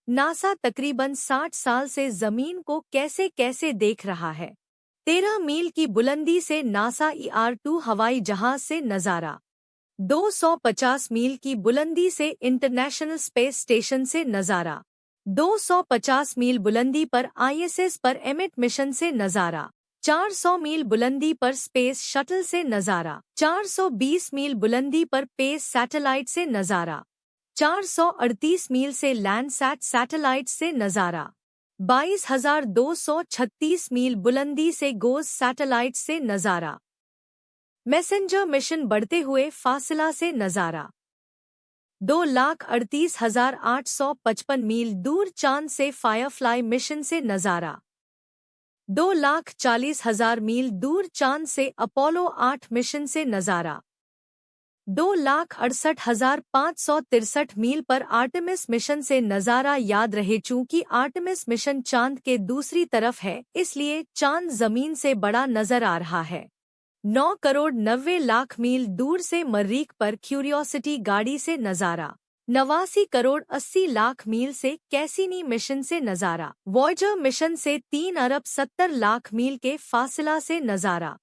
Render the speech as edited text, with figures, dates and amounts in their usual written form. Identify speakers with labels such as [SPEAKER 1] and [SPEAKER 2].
[SPEAKER 1] NASA तकरीबन 60 साल से जमीन को कैसे कैसे देख रहा है। 13 मील की बुलंदी से नासा ER-2 हवाई जहाज से नजारा। 250 मील की बुलंदी से इंटरनेशनल स्पेस स्टेशन से नजारा। 250 मील बुलंदी पर ISS पर एमिट मिशन से नजारा। 400 मील बुलंदी पर स्पेस शटल से नजारा। 420 मील बुलंदी पर पेस सैटेलाइट से नजारा। 438 मील से लैंडसैट सैटेलाइट से नजारा। 22,236 मील बुलंदी से गोज सैटेलाइट से नजारा। मैसेंजर मिशन बढ़ते हुए फासला से नजारा। 2,38,855 मील दूर चांद से फायरफ्लाई मिशन से नजारा। 2,40,000 मील दूर चांद से अपोलो 8 मिशन से नजारा। 2,68,563 मील पर आर्टेमिस मिशन से नजारा। याद रहे, चूंकि आर्टेमिस मिशन चांद के दूसरी तरफ है, इसलिए चांद जमीन से बड़ा नजर आ रहा है। 9,90,00,000 मील दूर से मर्रीख पर क्यूरियोसिटी गाड़ी से नजारा। 89,80,00,000 मील से कैसिनी मिशन से नजारा। वॉयेजर मिशन से 3,70,00,000 मील के फासला से नजारा।